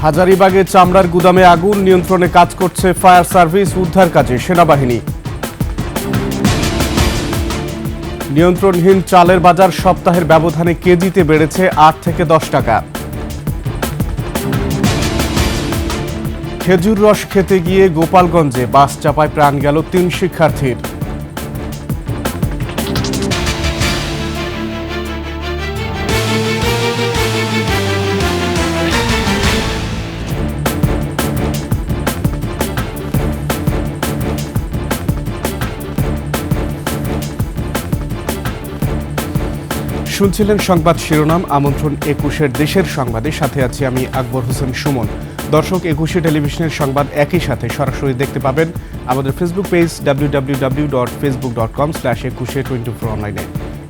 হাজারীবাগে চামড়ার গুদামে আগুন, নিয়ন্ত্রণে কাজ করছে ফায়ার সার্ভিস, উদ্ধার কাজে সেনাবাহিনী। নিয়ন্ত্রণহীন চালের বাজার, সপ্তাহের ব্যবধানে কেজিতে বেড়েছে ৮ থেকে ১০ টাকা। খেজুর রস খেতে গিয়ে গোপালগঞ্জে বাস চাপায় প্রাণ গেল ৩ শিক্ষার্থীর। শুনছিলেন সংবাদ শিরোনাম। আমন্ত্রণ ২১-এর দেশের সংবাদে, সাথে আছি আমি আকবর হোসেন সুমন। দর্শক, ২১ টেলিভিশনের সংবাদ একই সাথে সরাসরি দেখতে পাবেন আমাদের ফেসবুক পেজ www.facebook.com/21e24 অনলাইনে।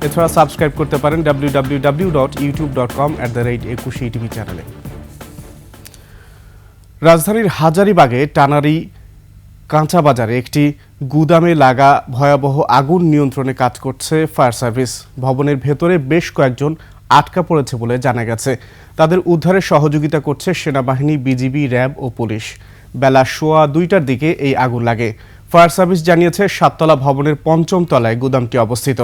এছাড়া সাবস্ক্রাইব করতে পারেন www.youtube.com/21etv চ্যানেলে। রাজধানীর হাজারীবাগে টানারি কাঁচা বাজারে একটি গুদামে লাগা ভয়াবহ আগুন নিয়ন্ত্রণে কাজ করছে ফায়ার সার্ভিস। ভবনের ভেতরে বেশ কয়েকজন আটকা পড়েছে বলে জানা গেছে। তাদের উদ্ধারে সহযোগিতা করছে সেনাবাহিনী, বিজিবি, র্যাব ও পুলিশ। বেলা 2:15টার দিকে এই আগুন লাগে। ফায়ার সার্ভিস জানিয়েছে 7তলা ভবনের ৫ম তলায় গুদামটি অবস্থিত।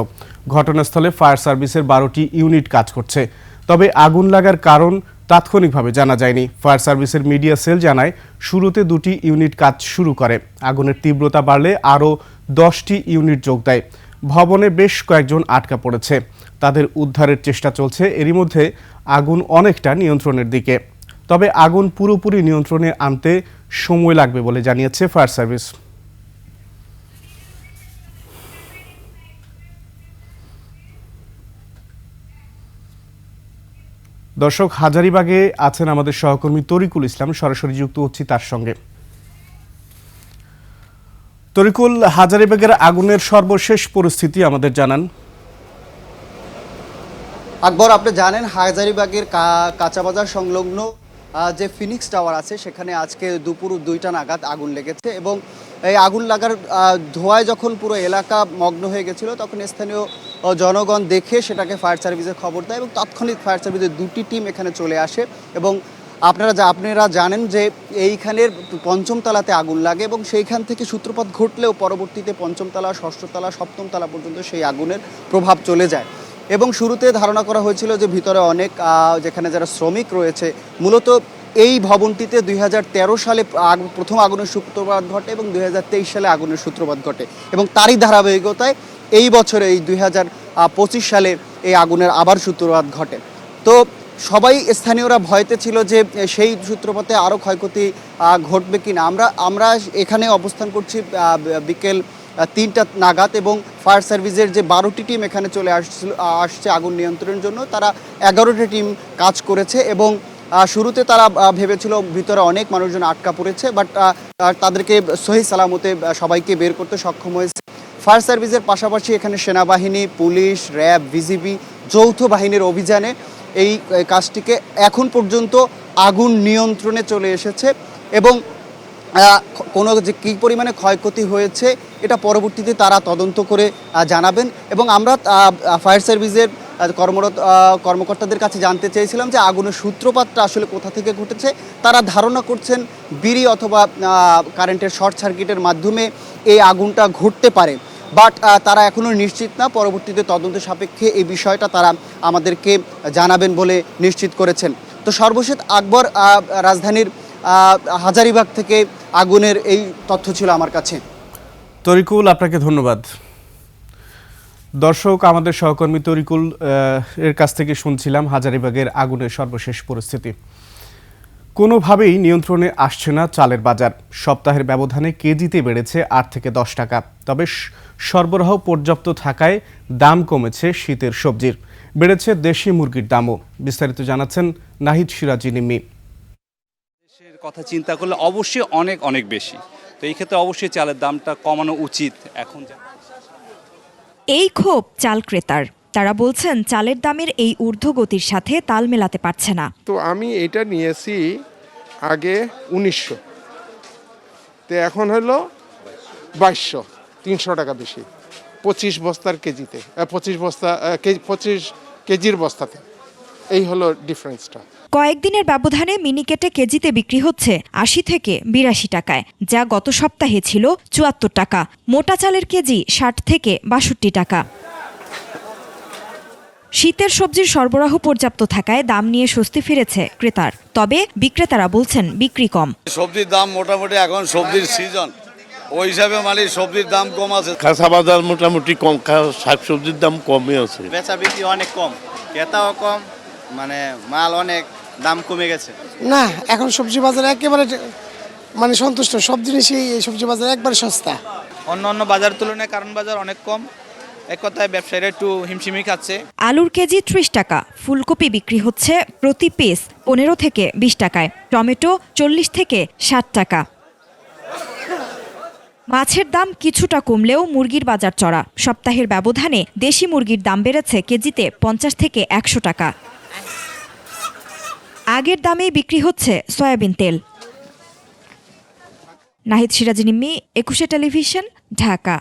ঘটনাস্থলে ফায়ার সার্ভিসের 12টি ইউনিট কাজ করছে। তবে আগুন লাগার কারণ তাৎক্ষণিকভাবে জানা যায়নি। ফায়ার সার্ভিসের মিডিয়া সেল জানায়, শুরুতে 2টি ইউনিট কাজ শুরু করে। আগুনের তীব্রতা বাড়লে আরও 10টি ইউনিট যোগ দেয়। ভবনে বেশ কয়েকজন আটকা পড়েছে, তাদের উদ্ধারের চেষ্টা চলছে। এরই মধ্যে আগুন অনেকটা নিয়ন্ত্রণের দিকে, তবে আগুন পুরোপুরি নিয়ন্ত্রণে আনতে সময় লাগবে বলে জানিয়েছে ফায়ার সার্ভিস। দর্শক, হাজারীবাগে আছেন আমাদের সহকর্মী তরিকুল ইসলাম, সরাসরি যুক্ত হচ্ছি তার সঙ্গে। তরিকুল, হাজারীবাগের আগুনের সর্বশেষ পরিস্থিতি আমাদের জানান। আকবর, আপনি জানেন হাজারীবাগের কাঁচা বাজার সংলগ্ন যে ফিনিক্স টাওয়ার আছে সেখানে আজকে দুপুর 2টা নাগাদ আগুন লেগেছে এবং এই আগুন লাগার ধোঁয়ায় যখন পুরো এলাকা মগ্ন হয়ে গেছিল তখন স্থানীয় জনগণ দেখে সেটাকে ফায়ার সার্ভিসের খবর দেয় এবং তাৎক্ষণিক ফায়ার সার্ভিসের 2টি টিম এখানে চলে আসে এবং আপনারা জানেন যে এইখানের 5ম তলাতে আগুন লাগে এবং সেইখান থেকে সূত্রপাত ঘটলেও পরবর্তীতে 5ম তলা, 6ষ্ঠ তলা, 7ম তলা পর্যন্ত সেই আগুনের প্রভাব চলে যায় এবং শুরুতে ধারণা করা হয়েছিল যে ভিতরে অনেক যেখানে যারা শ্রমিক রয়েছে, মূলত এই ভবনটিতে 2013 সালে প্রথম আগুনের সূত্রপাত ঘটে এবং 2023 সালে আগুনের সূত্রপাত ঘটে এবং তারই ধারাবাহিকতায় এই বছরে এই 2025 সালে এই আগুনের আবার সূত্রপাত ঘটে। তো সবাই স্থানীয়রা ভয়তে ছিল যে সেই সূত্রপাতে আরও ক্ষয়ক্ষতি ঘটবে কিনা। আমরা এখানে অবস্থান করছি বিকেল 3টা নাগাদ এবং ফায়ার সার্ভিসের যে 12টি টিম এখানে চলে আসছে আগুন নিয়ন্ত্রণের জন্য। তারা 11টি টিম কাজ করেছে এবং শুরুতে তারা ভেবেছিল ভিতরে অনেক মানুষজন আটকা পড়েছে, বাট তাদেরকে সহি সালামতে সবাইকে বের করতে সক্ষম হয়েছে। ফায়ার সার্ভিসের পাশাপাশি এখানে সেনাবাহিনী, পুলিশ, র্যাব, বিজিবি যৌথ বাহিনীর অভিযানে এই কাজটিকে এখন পর্যন্ত আগুন নিয়ন্ত্রণে চলে এসেছে এবং কোনো যে কী পরিমাণে ক্ষয়ক্ষতি হয়েছে এটা পরবর্তীতে তারা তদন্ত করে জানাবেন। এবং আমরা ফায়ার সার্ভিসের কর্মকর্তাদের কাছে জানতে চেয়েছিলাম যে আগুনের সূত্রপাতটা আসলে কোথা থেকে ঘটেছে। তারা ধারণা করছেন বিড়ি অথবা কারেন্টের শর্ট সার্কিটের মাধ্যমে এই আগুনটা ঘটতে পারে, বাট তারা এখনও নিশ্চিত না। পরবর্তীতে তদন্ত সাপেক্ষে এই বিষয়টা তারা আমাদেরকে জানাবেন বলে নিশ্চিত করেছেন। তো সর্বশেষ আকবর, রাজধানীর হাজারীবাগ থেকে আগুনের এই তথ্য ছিল আমার কাছে। তরিকুল, আপনাকে ধন্যবাদ। দর্শক, আমাদের সহকর্মী তরিকুল এর কাছ থেকে শুনছিলাম হাজারীবাগের আগুনের সর্বশেষ পরিস্থিতি। কোনোভাবেই নিয়ন্ত্রণে আসছে না চালের বাজার। সপ্তাহের ব্যবধানে কেজিতে বেড়েছে ৮ থেকে ১০ টাকা। তবে সরবরাহ পর্যাপ্ত থাকায় দাম কমেছে শীতের সবজির। বেড়েছে দেশি মুরগির দামও। বিস্তারিত জানাচ্ছেন নাহিদ সিরাজি নিম্মি। দেশের কথা চিন্তা করলে অবশ্যই অনেক অনেক বেশি, তো এই ক্ষেত্রে অবশ্যই চালের দামটা কমানো উচিত। এখন এই ক্ষোভ চাল ক্রেতার। তারা বলছেন চালের দামের এই ঊর্ধ্বগতির সাথে তাল মেলাতে পারছে না। তো আমি এটা নিয়েছি আগে 1900, তো এখন হলো 2200, 300 টাকা বেশি 25 বস্তার কেজিতে, 25 কেজির বস্তাতে। এই হলো ডিফারেন্সটা। কয়েকদিনের ব্যবধানে মিনিকেটে কেজিতে বিক্রি হচ্ছে ৮০ থেকে ৮২ টাকায়, যা গত সপ্তাহে ছিল ৭৪ টাকা। মোটা চালের কেজি ৬০ থেকে ৬২ টাকা। শীতের সবজির সরবরাহ পর্যাপ্ত থাকায় দাম নিয়ে স্বস্তি ফিরেছে ক্রেতার। তবে বিক্রেতারা বলছেন বিক্রি কম। সবজির দাম মোটামুটি এখন সবজির সিজন, ওই হিসাবে মানে সবজির দাম কম আছে। কাঁচা বাজার মোটামুটি কম, শাক সবজির দাম কমই আছে। বেচা বিক্রি অনেক কম, ক্রেতাও কম, মানে মাল অনেক দাম কমে গেছে। না, এখন সবজি বাজার একেবারে মানে সন্তুষ্ট, সব জিনিসই এই সবজি বাজার একবারে সস্তা। অন্য অন্য বাজার তুলনায় কারণ বাজার অনেক কম, এক কথায় ব্যবসায়ীরা একটু হিমশিমি খাচ্ছে। আলুর কেজি ৩০ টাকা, ফুলকপি বিক্রি হচ্ছে প্রতি পিস ১৫ থেকে ২০ টাকায়, টমেটো ৪০ থেকে ৬০ টাকা। মাছের দাম কিছুটা কমলেও মুরগির বাজার চড়া। সপ্তাহের ব্যবধানে দেশি মুরগির দাম বেড়েছে কেজিতে ৫০ থেকে ১০০ টাকা। আগের দামেই বিক্রি হচ্ছে সয়াবিন তেল। নাহিদ সিরাজ নিম্মি, ২১ টেলিভিশন, ঢাকা।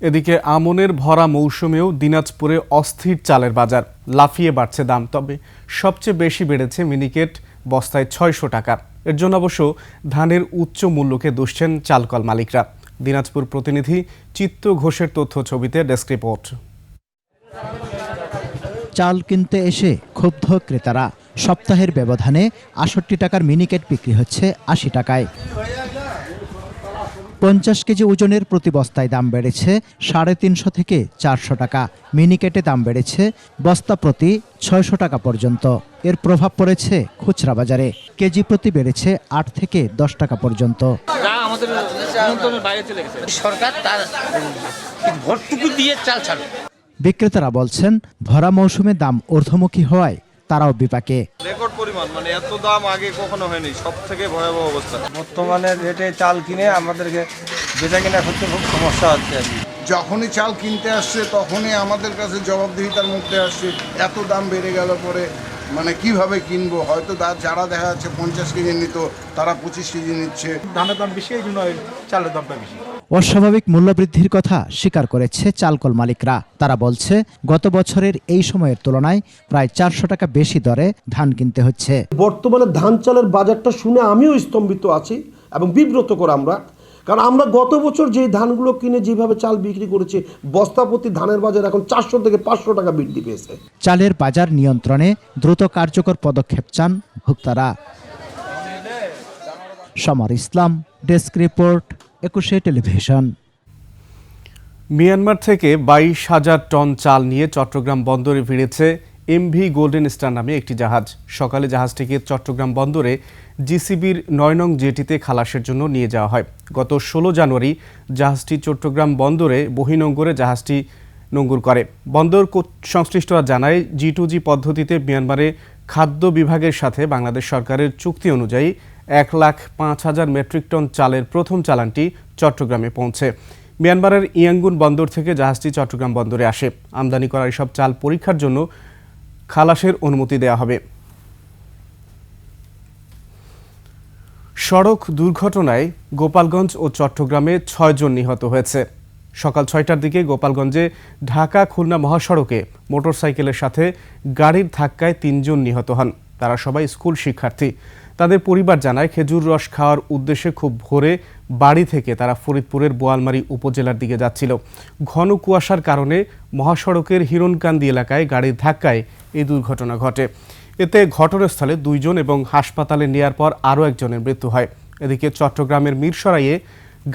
এদিকে আমনের ভরা মৌসুমেও দিনাজপুরে অস্থির চালের বাজার, লাফিয়ে বাড়ছে দাম। তবে সবচেয়ে বেশি বেড়েছে মিনিকেট, বস্তায় ৬০০ টাকা। এর জন্য অবশ্য ধানের উচ্চ মূল্যকে দুষছেন চালকল মালিকরা। দিনাজপুর প্রতিনিধি চিত্ত ঘোষের তথ্য ছবিতে ডেস্ক রিপোর্ট। চাল কিনতে এসে ক্ষুব্ধ ক্রেতারা। সপ্তাহের ব্যবধানে ৬৮ টাকার মিনিকেট বিক্রি হচ্ছে ৮০ টাকায়। ৫০ কেজি ওজনের প্রতি বস্তায় দাম বেড়েছে ৩৫০ থেকে ৪০০ টাকা। মিনিকেটে দাম বেড়েছে বস্তা প্রতি ৬০০ টাকা পর্যন্ত। এর প্রভাব পড়েছে খুচরা বাজারে, কেজি প্রতি বেড়েছে ৮ থেকে ১০ টাকা পর্যন্ত। সরকার তার ভর্তুকি দিয়ে চাল ছাড়ে। বিক্রেতারা বলছেন ভরা মৌসুমে দাম ঊর্ধ্বমুখী হওয়ায় তারাও বিপাকে। রেকর্ড পরিমাণ, মানে এত দাম আগে কখনো হয়নি, সব থেকে ভয়াবহ অবস্থা। বর্তমানে রেটে চাল কিনে আমাদেরকে বেচা কিনা করতে খুব সমস্যা হচ্ছে। যখনই চাল কিনতে আসছে তখনই আমাদের কাছে জবাবদিহিতার মধ্যে আসছে এত দাম বেড়ে গেল পরে মানে কিভাবে কিনবো। হয়তো যারা দেখা যাচ্ছে ৫০ কেজি নিত তারা ২৫ কেজি নিচ্ছে। ধানের দাম বেশি, এই জন্য চালের দামটা বেশি। অস্বাভাবিক মূল্যবৃদ্ধির কথা স্বীকার করেছে চালকল মালিকরা। তারা বলছে গত বছরের এই সময়ের তুলনায় প্রায় ৪০০ টাকা বেশি দরে ধান কিনতে হচ্ছে। বর্তমানে ধান চালের বাজারটা শুনে আমিও স্তম্ভিত আছি এবং বিব্রত করে আমরা, কারণ আমরা গত বছর যে ধানগুলো কিনে যেভাবে চাল বিক্রি করেছি, বস্তাপ্রতি ধানের বাজার এখন ৪০০ থেকে ৫০০ টাকা বৃদ্ধি পেয়েছে। চালের বাজার নিয়ন্ত্রণে দ্রুত কার্যকর পদক্ষেপ চান ভোক্তারা। সমর ইসলাম, ডেস্ক রিপোর্ট, ২১ টেলিভিশন। মিয়ানমার থেকে ২২,০০০ টন চাল নিয়ে চট্টগ্রাম বন্দরে ভিড়েছে এমভি গোল্ডেন স্টার নামে একটি জাহাজ। সকালে জাহাজটিকে চট্টগ্রাম বন্দরে জিসিবির ৯ নং জেটিতে খালাসের জন্য নিয়ে যাওয়া হয়। গত ১৬ জানুয়ারি জাহাজটি চট্টগ্রাম বন্দরে বহিনোঙ্গরে জাহাজটি নোঙ্গর করে। বন্দর সংশ্লিষ্টরা জানায়, G2G পদ্ধতিতে মিয়ানমারে খাদ্য বিভাগের সাথে বাংলাদেশ সরকারের চুক্তি অনুযায়ী ১,০৫,০০০ মেট্রিক টন চালের প্রথম চালানটি চট্টগ্রামে পৌঁছে। মিয়ানমারের ইয়াঙ্গুন বন্দর থেকে জাহাজটি চট্টগ্রাম বন্দরে আসে। আমদানি করা এসব চাল পরীক্ষার জন্য খালাসের অনুমতি দেওয়া হবে। সড়ক দুর্ঘটনায় গোপালগঞ্জ ও চট্টগ্রামে ৬ জন নিহত হয়েছে। সকাল ৬টার দিকে গোপালগঞ্জে ঢাকা খুলনা মহাসড়কে মোটরসাইকেলের সাথে গাড়ির ধাক্কায় ৩ জন নিহত হন। তারা সবাই স্কুল শিক্ষার্থী। তাদের পরিবার জানায়, খেজুর রস খাওয়ার উদ্দেশ্যে খুব ভোরে বাড়ি থেকে তারা ফরিদপুরের বোয়ালমারী উপজেলার দিকে যাচ্ছিল। ঘন কুয়াশার কারণে মহাসড়কের হিরণকান্দি এলাকায় গাড়ির ধাক্কায় এই দুর্ঘটনা ঘটে। এতে ঘটনাস্থলে ২ জন এবং হাসপাতালে নেয়ার পর আরও একজনের মৃত্যু হয়। এদিকে চট্টগ্রামের মিরসরাইয়ে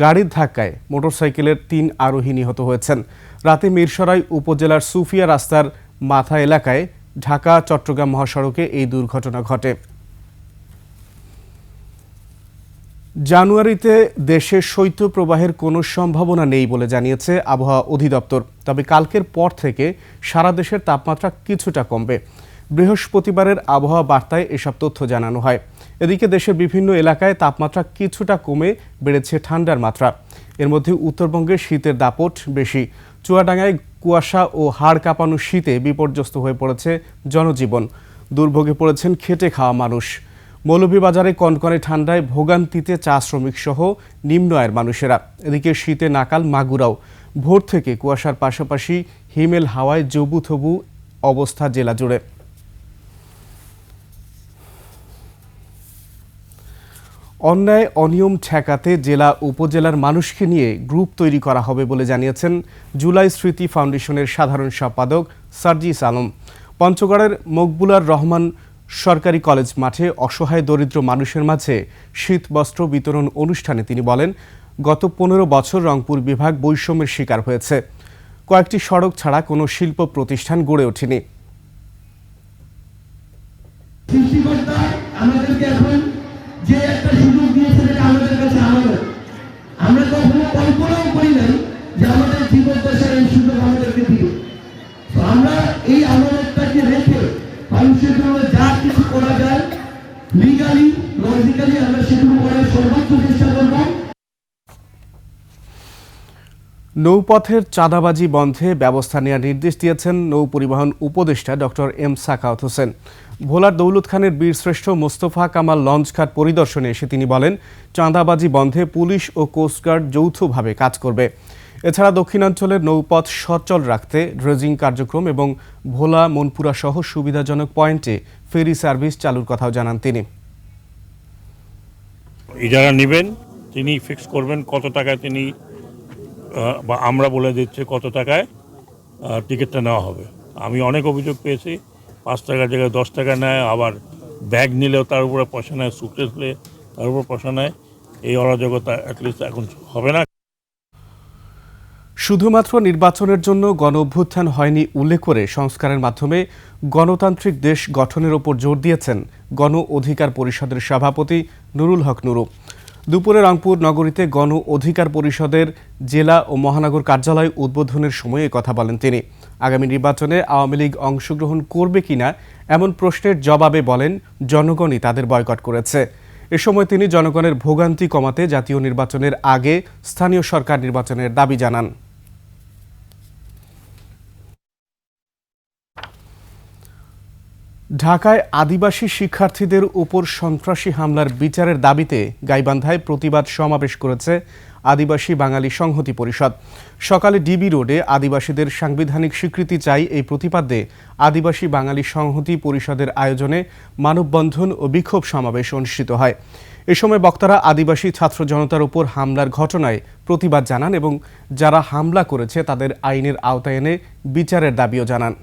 গাড়ির ধাক্কায় মোটরসাইকেলের ৩ আরোহী নিহত হয়েছেন। রাতে মিরসরাই উপজেলার সুফিয়া রাস্তার মাথা এলাকায় ঢাকা চট্টগ্রাম মহাসড়কে এই দুর্ঘটনা ঘটে। জানুয়ারিতে দেশে শৈত্যপ্রবাহের কোনো সম্ভাবনা নেই বলে জানিয়েছে আবহাওয়া অধিদপ্তর। তবে কালকের পর থেকে সারা দেশের তাপমাত্রা কিছুটা কমবে। বৃহস্পতিবারের আবহাওয়া বার্তায় এসব তথ্য জানানো হয়। এদিকে দেশের বিভিন্ন এলাকায় তাপমাত্রা কিছুটা কমে বেড়েছে ঠান্ডার মাত্রা। এর মধ্যে উত্তরবঙ্গে শীতের দাপট বেশি। চুয়াডাঙ্গায় কুয়াশা ও হাড় কাঁপানো শীতে বিপর্যস্ত হয়ে পড়েছে জনজীবন। দুর্ভোগে পড়েছেন খেটে খাওয়া মানুষ। মৌলভীবাজারে কনকনে ঠান্ডায় ভোগান্তিতে চা শ্রমিক সহ নিম্ন আয়ের মানুষেরা। এদিকে শীতে নাকাল মাগুরাও। ভোর থেকে কুয়াশার পাশাপাশি হিমেল হাওয়ায় জবুথবু অবস্থা জেলা জুড়ে। অন্যায় অনিয়ম ঠেকাতে জেলা উপজেলার মানুষকে নিয়ে গ্রুপ তৈরি করা হবে বলে জানিয়েছেন জুলাই স্মৃতি ফাউন্ডেশনের সাধারণ সম্পাদক সার্জিস আলম। পঞ্চগড়ের মকবুলার রহমান সরকারি কলেজ মাঠে অসহায় দরিদ্র মানুষের মাঝে শীত বস্ত্র বিতরণ অনুষ্ঠানে তিনি বলেন, গত 15 বছর রংপুর বিভাগ বৈষম্যের শিকার হয়েছে। কয়েকটি সড়ক ছাড়া কোনো শিল্প প্রতিষ্ঠান গড়ে ওঠেনি। যে একটা সুযোগ দিয়েছে যেটা আমাদের কাছে আমরা কখনো কল্পনাও করি নাই যে আমাদের জীবদ্দশার এই সুযোগ আমাদেরকে দিবে। তো আমরা এই আমানতটাকে রেখে মানুষের জন্য যা কিছু করা যায় লিগালি লজিক্যালি আমরা সেগুলো করার সর্বোচ্চ চেষ্টা করব। নৌপথের চাঁদাবাজি বন্ধে ব্যবস্থা নেওয়ার নির্দেশ দিয়েছেন নৌ পরিবহন উপদেষ্টা ডক্টর এম সাখাওয়াত হোসেন। ভোলার দৌলত খানের বীরশ্রেষ্ঠ মোস্তফা কামাল লঞ্চঘাট পরিদর্শনে এসে তিনি বলেন, চাঁদাবাজি বন্ধে পুলিশ ও কোস্টগার্ড যৌথভাবে কাজ করবে। এছাড়া দক্ষিণাঞ্চলের নৌপথ সচল রাখতে ড্রেজিং কার্যক্রম এবং ভোলা মনপুরা সহ সুবিধাজনক পয়েন্টে ফেরি সার্ভিস চালুর কথাও জানান তিনি। যারা নেবেন তিনি ফিক্স করবেন কত টাকায় তিনি বা আমরা বলে দিচ্ছি কত টাকায় টিকিটটা নেওয়া হবে। আমি অনেক অভিযোগ পেয়েছি, 5 টাকার জায়গায় 10 টাকা নেয়, আবার ব্যাগ নিলেও তার উপরে পয়সা নেয়, সুটকেস নিলে তার উপর পয়সা নেয়। এই অরাজকতা অ্যাটলিস্ট এখন হবে না। শুধুমাত্র নির্বাচনের জন্য গণ অভ্যুত্থান হয়নি উল্লেখ করে সংস্কারের মাধ্যমে গণতান্ত্রিক দেশ গঠনের ওপর জোর দিয়েছেন গণ অধিকার পরিষদের সভাপতি নুরুল হক নুরু। দুপুরে রংপুর নগরীতে গণ অধিকার পরিষদের জেলা ও মহানগর কার্যালয় উদ্বোধনের সময় কথা বলেন তিনি। আগামী নির্বাচনে আওয়ামী লীগ অংশগ্রহণ করবে কিনা এমন প্রশ্নের জবাবে বলেন, জনগণই তাদের বয়কট করেছে। এ সময় তিনি জনগণের ভোগান্তি কমাতে জাতীয় নির্বাচনের আগে স্থানীয় সরকার নির্বাচনের দাবি জানান। ঢাকায় আদিবাসী শিক্ষার্থীদের উপর সন্ত্রাসী হামলার বিচারের দাবিতে গাইবান্ধায় প্রতিবাদ সমাবেশ করেছে আদিবাসী বাঙালি সংহতি পরিষদ। সকালে ডিবি রোডে আদিবাসীদের সাংবিধানিক স্বীকৃতি চাই এই প্রতিবাদে আদিবাসী বাঙালি সংহতি পরিষদের আয়োজনে মানববন্ধন ও বিক্ষোভ সমাবেশ অনুষ্ঠিত হয়। এ সময় বক্তারা আদিবাসী ছাত্র জনতার উপর হামলার ঘটনায় প্রতিবাদ জানান এবং যারা হামলা করেছে তাদের আইনের আওতায় এনে বিচারের দাবিও জানান।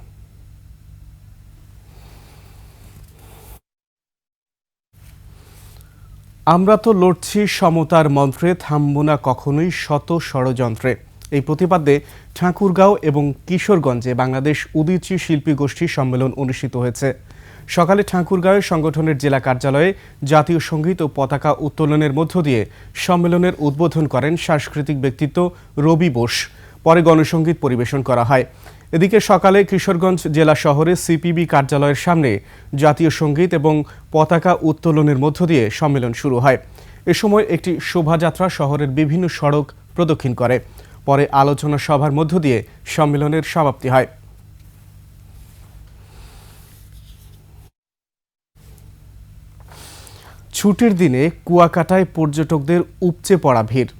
আমরা তো লড়ছি সমতার মন্ত্রে, থামব না কখনোই শত ষড়যন্ত্রে। এই প্রতিবাদে ঠাকুরগাঁও এবং কিশোরগঞ্জে বাংলাদেশ উদীচী শিল্পী গোষ্ঠী সম্মেলন অনুষ্ঠিত হয়েছে। সকালে ঠাকুরগাঁওয়ে সংগঠনের জেলা কার্যালয়ে জাতীয় সঙ্গীত ও পতাকা উত্তোলনের মধ্য দিয়ে সম্মেলনের উদ্বোধন করেন সাংস্কৃতিক ব্যক্তিত্ব রবি বোস। পরে গণসঙ্গীত পরিবেশন করা হয়। এদিকে সকালে কিশোরগঞ্জ জেলা শহরে সিপিবি কার্যালয়ের সামনে জাতীয় সঙ্গীত এবং পতাকা উত্তোলনের মধ্য দিয়ে সম্মেলন শুরু হয়। এ সময় একটি শোভাযাত্রা শহরের বিভিন্ন সড়ক প্রদক্ষিণ করে। পরে আলোচনা সভার মধ্য দিয়ে সম্মেলনের সমাপ্তি হয়। ছুটির দিনে কুয়াকাটায় পর্যটকদের উপচে পড়া ভিড়।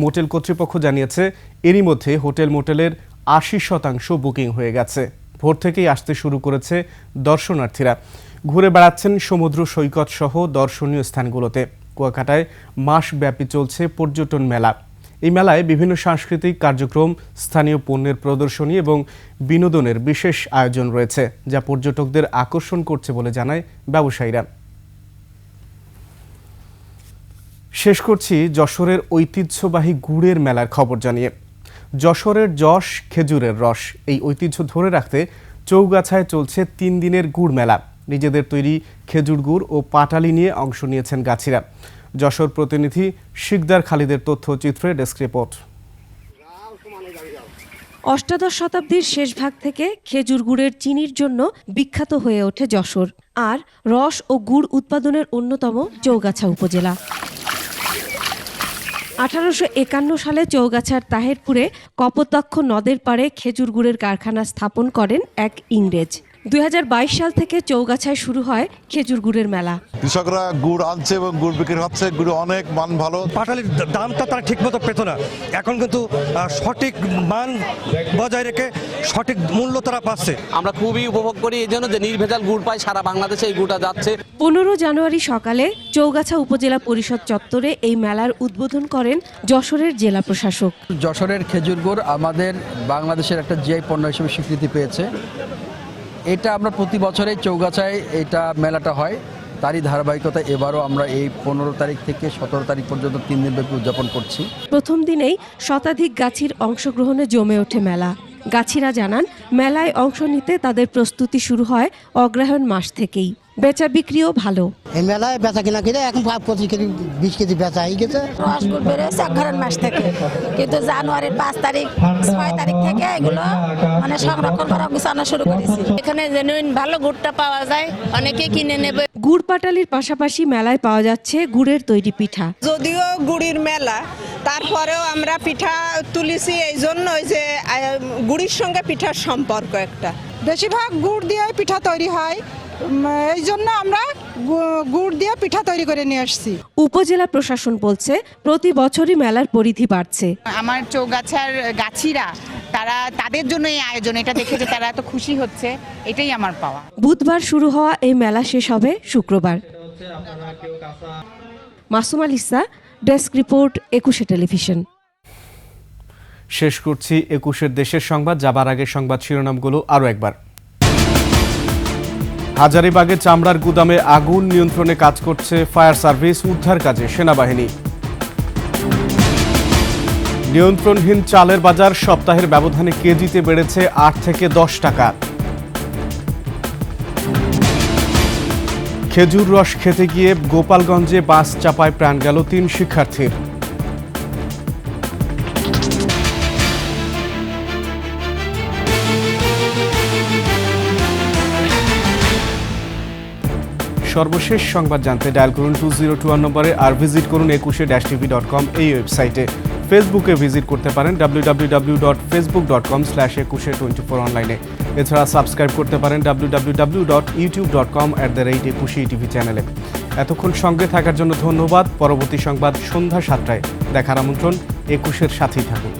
মোটেল কর্তৃপক্ষ জানিয়েছে, এরই মধ্যে হোটেল মোটেলের 80% বুকিং হয়ে গেছে। ভোর থেকেই আসতে শুরু করেছে দর্শনার্থীরা। ঘুরে বেড়াচ্ছেন সমুদ্র সৈকত সহ দর্শনীয় স্থানগুলোতে। কুয়াকাটায় মাসব্যাপী চলছে পর্যটন মেলা। এই মেলায় বিভিন্ন সাংস্কৃতিক কার্যক্রম, স্থানীয় পণ্যের প্রদর্শনী এবং বিনোদনের বিশেষ আয়োজন রয়েছে, যা পর্যটকদের আকর্ষণ করছে বলে জানায় ব্যবসায়ীরা। শেষ করছি যশোরের ঐতিহ্যবাহী গুড়ের মেলার খবর জানিয়ে। যশোরের যশ খেজুরের রস, এই ঐতিহ্য ধরে রাখতে চৌগাছায় চলছে 3 দিনের গুড় মেলা। নিজেদের তৈরি খেজুর গুড় ও পাটালি নিয়ে অংশ নিয়েছেন গাছিরা। যশোর প্রতিনিধি শিকদার খালিদের তথ্যচিত্রে ডেস্ক রিপোর্ট। অষ্টাদশ শতাব্দীর শেষ ভাগ থেকে খেজুর গুড়ের চিনির জন্য বিখ্যাত হয়ে ওঠে যশোর, আর রস ও গুড় উৎপাদনের অন্যতম চৌগাছা উপজেলা। 1851 সালে চৌগাছার তাহেরপুরে কপোতাক্ষ নদের পাড়ে খেজুর গুড়ের কারখানা স্থাপন করেন এক ইংরেজ। 2022 সাল থেকে চৌগাছায় শুরু হয় খেজুর গুড়ের মেলা। কৃষকরা গুড় আনছে এবং গুড় বিক্রি হচ্ছে, গুড় অনেক মান ভালো। পাটালির দামটা তারা ঠিকমতো পেত না, এখন কিন্তু সঠিক মান বজায় রেখে সঠিক মূল্য তারা পাচ্ছে। আমরা খুবই উপভোগ করি এই জন্য যে নির্ভেজাল গুড় পাই, সারা বাংলাদেশে এই গুড়টা যাচ্ছে। 15 জানুয়ারি সকালে চৌগাছা উপজেলা পরিষদ চত্বরে এই মেলার উদ্বোধন করেন যশোরের জেলা প্রশাসক। যশোরের খেজুর গুড় আমাদের বাংলাদেশের একটা জিআই পণ্য হিসেবে স্বীকৃতি পেয়েছে। এটা আমরা প্রতি বছরেই চৌগাছায় এটা মেলাটা হয়, তারই ধারাবাহিকতা এবারও আমরা এই 15 তারিখ থেকে 17 তারিখ পর্যন্ত 3 দিনব্যাপী উদযাপন করছি। প্রথম দিনেই শতাধিক গাছির অংশগ্রহণে জমে ওঠে মেলা। গাছিরা জানান, মেলায় অংশ নিতে তাদের প্রস্তুতি শুরু হয় অগ্রহায়ণ মাস থেকেই। বেচা বিক্রিও ভালো। এই মেলায় বেচা কিনা কিনে এখন 25 কেজি 20 কেজি বেচা হয়ে গেছে। রসগুড় বেড়েছে অগ্রহায়ণ মাস থেকে, কিন্তু জানুয়ারির 5 তারিখ 6 তারিখ থেকে এগুলো মানে সংরক্ষণ করা গুছানো শুরু করেছি। এখানে জেনুইন ভালো গুড়টা পাওয়া যায়, অনেকে কিনে নেবে। গুড় পাটালির পাশাপাশি মেলায় পাওয়া যাচ্ছে গুড়ের তৈরি পিঠা। যদিও গুড়ির মেলা, তারপরেও আমরা পিঠা তুলেছি এই জন্যই যে গুড়ির সঙ্গে পিঠার সম্পর্ক একটা। বেশিরভাগ গুড় দিয়ে পিঠা তৈরি হয়, এই জন্য আমরা গুড় দিয়ে পিঠা তৈরি করে নিয়ে আসছি। উপজেলা প্রশাসন বলছে, প্রতি বছরই মেলার পরিধি বাড়ছে। আমার চৌগাছার গাছিরা তারা তাদের জন্য এই আয়োজন, এটা দেখে যে তারা এত খুশি হচ্ছে, এটাই আমার পাওয়া। বুধবার শুরু হওয়া এই মেলা শেষ হবে শুক্রবার। Masum আলিসা, desk report, 21 television. শেষ করছি 21 দেশের সংবাদ। যাবার আগে সংবাদ শিরোনামগুলো আরও একবার। হাজারীবাগে চামড়ার গুদামে আগুন নিয়ন্ত্রণে কাজ করছে ফায়ার সার্ভিস, উদ্ধার কাজে সেনাবাহিনী। নিয়ন্ত্রণহীন চালের বাজার সপ্তাহের ব্যবধানে কেজিতে বেড়েছে 8 থেকে 10 টাকা। খেজুর রস খেতে গিয়ে গোপালগঞ্জে বাস চাপায় প্রাণ গেল 3 শিক্ষার্থীর। সর্বশেষ সংবাদ জানতে ডায়াল করুন 2021 নম্বরে, আর ভিজিট করুন 21-tv.com এই ওয়েবসাইটে। ফেসবুকে ভিজিট করতে পারেন www.facebook.com/2124 অনলাইনে। এছাড়া সাবস্ক্রাইব করতে পারেন www.youtube.com/21tv চ্যানেলে। এতক্ষণ সঙ্গে থাকার জন্য ধন্যবাদ। পরবর্তী সংবাদ সন্ধ্যা 7টায় দেখার আমন্ত্রণ। 21-এর সাথেই থাকুন।